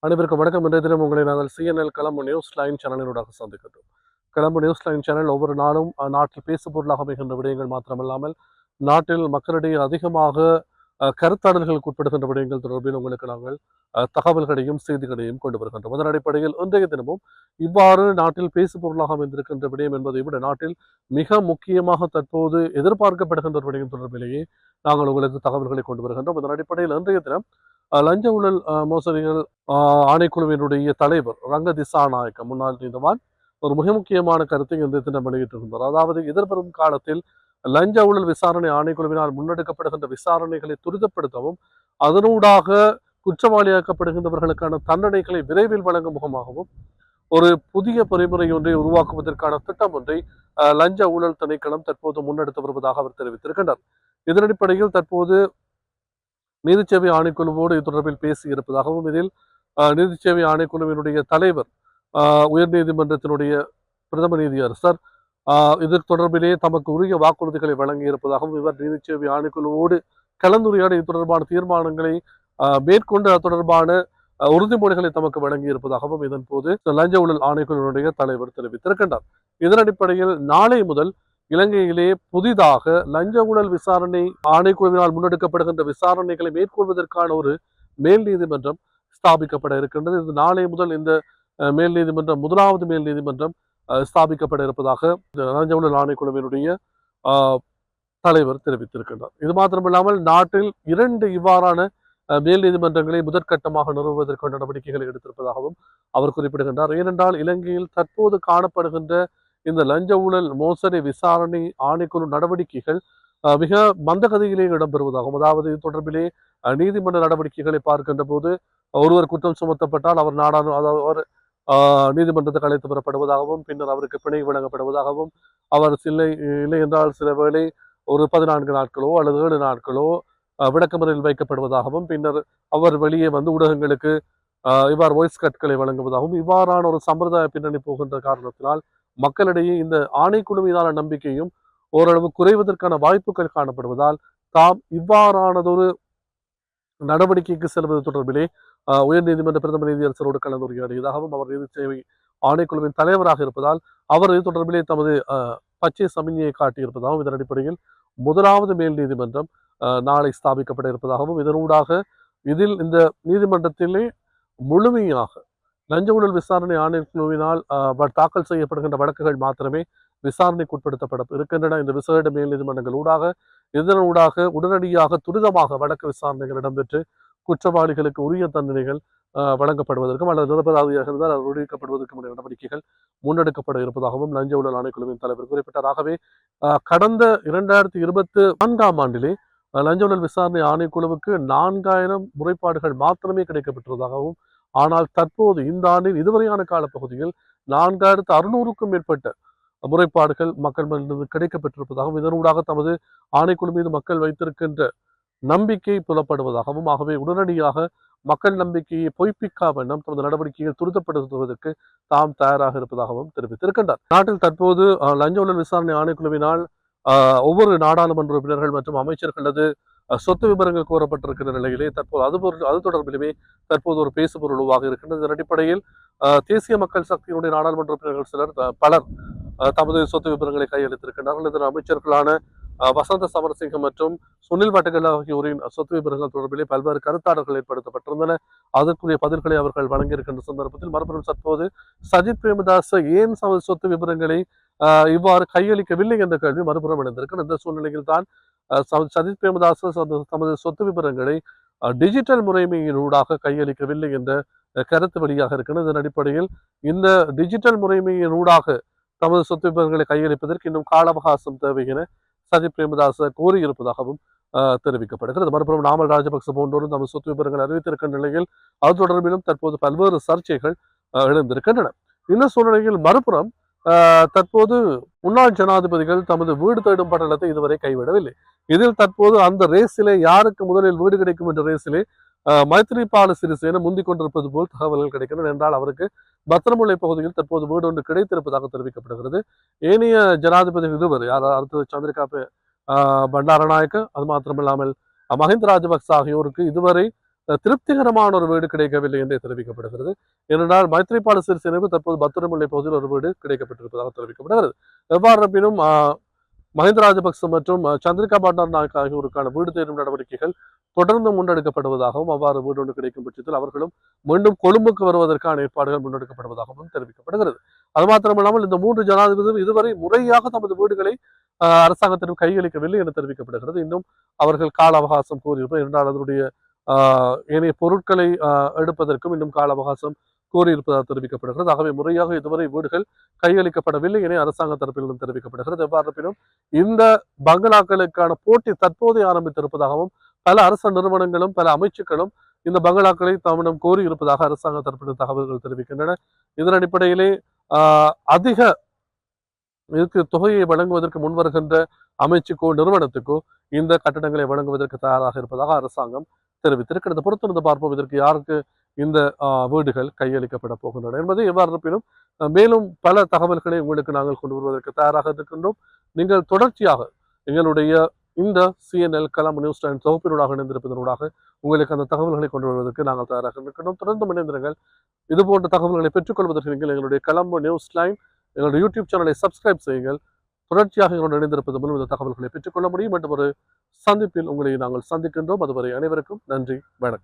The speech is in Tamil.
அனைவருக்கும் வணக்கம். இன்றைய தினம் உங்களை நாங்கள் சிஎன்எல் கலம்பு நியூஸ் லைன் சேனலினூடாக சந்திக்கின்றோம். கலம்பு நியூஸ் லைன் சேனல் ஒவ்வொரு நாளும் நாட்டில் பேசுபொருளாக அமைகின்ற விடயங்கள் மாத்திரமல்லாமல் நாட்டில் மக்களிடையே அதிகமாக கருத்தாடல்களுக்கு உட்படுகின்ற விடயங்கள் தொடர்பில் உங்களுக்கு நாங்கள் தகவல்களையும் செய்திகளையும் கொண்டு வருகின்றோம். அதன் அடிப்படையில் இன்றைய தினமும் இவ்வாறு நாட்டில் பேசுபொருளாக அமைந்திருக்கின்ற விடயம் என்பதை விட நாட்டில் மிக முக்கியமாக தற்போது எதிர்பார்க்கப்படுகின்ற ஒரு விடயம் தொடர்பிலேயே நாங்கள் உங்களுக்கு தகவல்களை கொண்டு வருகின்றோம். அதன் அடிப்படையில் இன்றைய தினம் லஞ்ச ஊழல் மோசடிகள் ஆணைக்குழுவினுடைய தலைவர் ரங்க திசாநாயக்க முன்னாள் நீதவான் ஒரு மிக முக்கியமான கருத்தை இந்த தினம் வெளியிட்டிருந்தார். அதாவது எதிர்வரும் காலத்தில் லஞ்ச ஊழல் விசாரணை ஆணைக்குழுவினால் முன்னெடுக்கப்படுகின்ற விசாரணைகளை துரிதப்படுத்தவும் அதனூடாக குற்றவாளியாக்கப்படுகின்றவர்களுக்கான தண்டனைகளை விரைவில் வழங்கும் முகமாகவும் ஒரு புதிய பொறிமுறை ஒன்றை உருவாக்குவதற்கான திட்டம் ஒன்றை லஞ்ச ஊழல் திணைக்களம் தற்போது முன்னெடுத்து வருவதாக அவர் தெரிவித்திருக்கின்றார். இதன் அடிப்படையில் தற்போது நீதிச்சேவை ஆணைக்குழுவோடு இது தொடர்பில் பேசியிருப்பதாகவும் இதில் நீதிச்சேவை ஆணைக்குழுவினுடைய தலைவர் உயர்நீதிமன்றத்தினுடைய பிரதம நீதியரசர் இது தொடர்பிலே தமக்கு உரிய வாக்குறுதிகளை வழங்கியிருப்பதாகவும் இவர் நீதிச்சேவை ஆணைக்குழுவோடு கலந்துரையாட இது தொடர்பான தீர்மானங்களை மேற்கொண்டு அது தொடர்பான உறுதிமொழிகளை தமக்கு வழங்கியிருப்பதாகவும் இதன் போது லஞ்ச ஊழல் ஆணைக்குழுவினுடைய தலைவர் தெரிவித்திருக்கின்றார். இதன் அடிப்படையில் நாளை முதல் இலங்கையிலே புதிதாக லஞ்ச ஊழல் விசாரணை ஆணைக்குழுவினால் முன்னெடுக்கப்படுகின்ற விசாரணைகளை மேற்கொள்வதற்கான ஒரு மேல் நீதிமன்றம் ஸ்தாபிக்கப்பட இருக்கின்றது. இது நாளை முதல் இந்த மேல் நீதிமன்றம் முதலாவது மேல் நீதிமன்றம் ஸ்தாபிக்கப்பட இருப்பதாக லஞ்ச ஊழல் ஆணைக்குழுவினுடைய தலைவர் தெரிவித்திருக்கின்றார். இது மாத்திரமில்லாமல் நாட்டில் 2 இவ்வாறான மேல் நீதிமன்றங்களை முதற்கட்டமாக நிறுவுவதற்கான நடவடிக்கைகளை எடுத்திருப்பதாகவும் அவர் குறிப்பிடுகின்றார். ஏனென்றால் இலங்கையில் தற்போது காணப்படுகின்ற இந்த லஞ்ச ஊழல் மோசடி விசாரணை ஆணைக்குழு நடவடிக்கைகள் மிக மந்தகதியிலே இடம்பெறுவதாகவும், அதாவது இது தொடர்பிலே நீதிமன்ற நடவடிக்கைகளை பார்க்கின்ற போது ஒருவர் குற்றம் சுமத்தப்பட்டால் அவர் அவர் நீதிமன்றத்துக்கு அழைத்து வரப்படுவதாகவும் பின்னர் அவருக்கு பிணை வழங்கப்படுவதாகவும் அவர் இல்லை என்றால் சில வேளை ஒரு 14 நாட்களோ அல்லது 7 நாட்களோ விளக்கமறையில் வைக்கப்படுவதாகவும் பின்னர் அவர் வெளியே வந்து ஊடகங்களுக்கு இவ்வாறு வாய்ஸ் கட்களை வழங்குவதாகவும் இவ்வாறான ஒரு சம்பிரதாய பின்னணி போகின்ற காரணத்தினால் மக்களிடையே இந்த ஆணைக்குழு மீதான நம்பிக்கையும் ஓரளவு குறைவதற்கான வாய்ப்புகள் காணப்படுவதால் தாம் இவ்வாறானதொரு நடவடிக்கைக்கு செல்வது தொடர்பிலே உயர்நீதிமன்ற பிரதம நீதியரசரோடு கலந்துரையாடியதாகவும் அவர் நீதி சேவை ஆணைக்குழுவின் தலைவராக இருப்பதால் அவர் இது தொடர்பிலே தமது பச்சை சமிஞ்ஞையை காட்டியிருப்பதாகவும் இதன் அடிப்படையில் முதலாவது மேல் நீதிமன்றம் நாளை ஸ்தாபிக்கப்பட இருப்பதாகவும் இதனூடாக இதில் இந்த நீதிமன்றத்திலே முழுமையாக லஞ்ச ஊழல் விசாரணை ஆணைக்குழுவினால் தாக்கல் செய்யப்படுகின்ற வழக்குகள் மாத்திரமே விசாரணைக்கு உட்படுத்தப்பட இருக்கின்றன. இந்த விசேட மேல் நீதிமன்றங்கள் ஊடாக இதனூடாக உடனடியாக துரிதமாக வழக்கு விசாரணைகள் இடம்பெற்று குற்றவாளிகளுக்கு உரிய தண்டனைகள் வழங்கப்படுவதற்கும் அல்லது நிரபராதியாக இருந்தால் அது விடுவிக்கப்படுவதற்கும் நடவடிக்கைகள் முன்னெடுக்கப்பட இருப்பதாகவும் லஞ்ச ஊழல் ஆணைக்குழுவின் தலைவர் குறிப்பிட்டார். ஆகவே கடந்த 2024ஆம் ஆண்டிலே லஞ்ச ஊழல் விசாரணை ஆணைக்குழுவுக்கு 4000 முறைப்பாடுகள் மாத்திரமே கிடைக்கப்பட்டுள்ளதாகவும், ஆனால் தற்போது இந்த ஆண்டின் இதுவரையான காலப்பகுதியில் 4600க்கும் மேற்பட்ட முறைப்பாடுகள் மக்கள் கிடைக்கப்பட்டிருப்பதாகவும் இதனூடாக தமது ஆணைக்குழு மீது மக்கள் வைத்திருக்கின்ற நம்பிக்கை புலப்படுவதாகவும், ஆகவே உடனடியாக மக்கள் நம்பிக்கையை பொய்ப்பிக்கா வண்ணம் தமது நடவடிக்கையை துரிதப்படுத்துவதற்கு தாம் தயாராக இருப்பதாகவும் தெரிவித்திருக்கின்றார். நாட்டில் தற்போது லஞ்ச ஊழல் விசாரணை ஆணைக்குழுவினால் ஒவ்வொரு நாடாளுமன்ற உறுப்பினர்கள் மற்றும் அமைச்சர்களது சொத்து விவரங்கள் கோரப்பட்டிருக்கிற நிலையிலே தற்போது அது தொடர்பிலுமே தற்போது ஒரு பேசுபொருள் உருவாக இருக்கின்றது. இதன் அடிப்படையில் தேசிய மக்கள் சக்தியினுடைய நாடாளுமன்ற உறுப்பினர்கள் சிலர் பலர் தமது சொத்து விவரங்களை கையளித்திருக்கின்றார்கள். இதன் அமைச்சர்களான வசந்த சமரசிங்கம் மற்றும் சுனில் வட்டகல் ஆகியோரின் சொத்து விவரங்கள் தொடர்பிலே பல்வேறு கருத்தாடல்கள் ஏற்படுத்தப்பட்டிருந்தன. அதற்குரிய பதில்களை அவர்கள் வழங்கியிருக்கின்ற சந்தர்ப்பத்தில் மறுபுறம் தற்போது சஜித் பிரேமதாஸ் ஏன் சொத்து விவரங்களை இவ்வாறு கையளிக்கவில்லை என்ற கேள்வி மறுபுறம் எழுந்திருக்கிறது. இந்த சூழ்நிலையில் தான் சஜித் பிரேமதாஸ் தமது சொத்து விவரங்களை டிஜிட்டல் முறைமையினூடாக கையளிக்கவில்லை என்ற கருத்து வெளியாக இருக்கிறது. இதன் அடிப்படையில் இந்த டிஜிட்டல் முறைமையினூடாக தமது சொத்து விவரங்களை கையளிப்பதற்கு இன்னும் கால அவகாசம் தேவை என சஜித் பிரேமதாச கூறியிருப்பதாகவும் தெரிவிக்கப்படுகிறது. மறுபுறம் நாமல் ராஜபக்ச போன்றோரும் தமது சொத்து விவரங்கள் அறிவித்திருக்கின்ற நிலையில் அது தொடர்பிலும் தற்போது பல்வேறு சர்ச்சைகள் எழுந்திருக்கின்றன. இந்த சூழ்நிலையில் மறுபுறம் தற்போது முன்னாள் ஜனாதிபதிகள் தமது வீடு தேடும் பட்டணத்தை இதுவரை கைவிடவில்லை. இதில் தற்போது அந்த ரேஸிலே யாருக்கு முதலில் வீடு கிடைக்கும் என்ற ரேஸிலே மைத்ரிபால சிறிசேன முந்திக் கொண்டிருப்பது போல் தகவல்கள் கிடைக்கின்றன. என்றால் அவருக்கு பத்திரமுல்லை பகுதியில் தற்போது வீடு ஒன்று கிடைத்திருப்பதாக தெரிவிக்கப்படுகிறது. ஏனைய ஜனாதிபதிகள் இருவர் அடுத்தது சந்திரிகா பண்டாரநாயக்க அது மாத்திரமில்லாமல் மஹிந்த ராஜபக்ச ஆகியோருக்கு இதுவரை திருப்திகரமான ஒரு வீடு கிடைக்கவில்லை என்றே தெரிவிக்கப்படுகிறது. ஏனென்றால் மைத்ரிபால சிறிசேனவுக்கு தற்போது பத்திரமுல்லை பகுதியில் ஒரு வீடு கிடைக்கப்பட்டிருப்பதாக தெரிவிக்கப்படுகிறது. எவ்வாறு இருப்பினும் மஹிந்த ராஜபக்ச மற்றும் சந்திரிகா பண்டாரநாயக்க ஆகியோருக்கான வீடு தேடும் நடவடிக்கைகள் தொடர்ந்து முன்னெடுக்கப்படுவதாகவும், அவ்வாறு வீடு ஒன்று கிடைக்கும் பட்சத்தில் அவர்களும் மீண்டும் கொழும்புக்கு வருவதற்கான ஏற்பாடுகள் முன்னெடுக்கப்படுவதாகவும் தெரிவிக்கப்படுகிறது. அது மாத்திரமல்லாமல் இந்த 3 ஜனாதிபதியும் இதுவரை முறையாக தமது வீடுகளை அரசாங்கத்திடம் கையளிக்கவில்லை என தெரிவிக்கப்படுகிறது. இன்னும் அவர்கள் கால அவகாசம் கோரியிருப்பார் என்றால் அதனுடைய ஏனைய பொருட்களை எடுப்பதற்கும் இன்னும் கால அவகாசம் கோரியிருப்பதாக தெரிவிக்கப்படுகிறது. ஆகவே முறையாக இதுவரை வீடுகள் கையளிக்கப்படவில்லை என அரசாங்க தரப்பிலும் தெரிவிக்கப்படுகிறது. எவ்வாறு இருப்பினும் இந்த பங்களாக்களுக்கான போட்டி தற்போதே ஆரம்பித்திருப்பதாகவும், பல அரசு நிறுவனங்களும் பல அமைச்சுக்களும் இந்த பங்களாக்களை தம்மிடம் கோரியிருப்பதாக அரசாங்க தரப்பினர் தகவல்கள் தெரிவிக்கின்றன. இதன் அடிப்படையிலே அதிக இதுக்கு தொகையை வழங்குவதற்கு முன்வருகின்ற அமைச்சுக்கோ நிறுவனத்துக்கோ இந்த கட்டடங்களை வழங்குவதற்கு தயாராக இருப்பதாக அரசாங்கம் தெரிவித்திருக்கிறது. பொறுத்திருந்து பார்ப்போம் இதற்கு யாருக்கு இந்த வீடுகள் கையளிக்கப்பட போகின்றன என்பது. எவ்வாறு இருப்பினும் மேலும் பல தகவல்களை உங்களுக்கு நாங்கள் கொண்டு வருவதற்கு தயாராக இருக்கின்றோம். நீங்கள் தொடர்ச்சியாக எங்களுடைய இந்த CNN கலாம் நியூஸ் டைம் தொகுப்பினூடாக இணைந்திருப்பதனூடாக உங்களுக்கு அந்த தகவல்களை கொண்டு வருவதற்கு நாங்கள் தயாராக இருக்கின்றோம். தொடர்ந்து இணைந்திருங்கள். இது போன்ற தகவல்களை பெற்றுக்கொள்வதற்கு நீங்கள் எங்களுடைய கலம் நியூஸ் லைன் எங்களுடைய யூடியூப் சேனலை சப்ஸ்கிரைப் செய்யுங்கள். தொடர்ச்சியாக எங்களுடன் இணைந்திருப்பது மூலம் இந்த தகவல்களை பெற்றுக்கொள்ள முடியும். மற்றும் ஒரு சந்திப்பில் உங்களை நாங்கள் சந்திக்கின்றோம். அதுவரை அனைவருக்கும் நன்றி, வணக்கம்.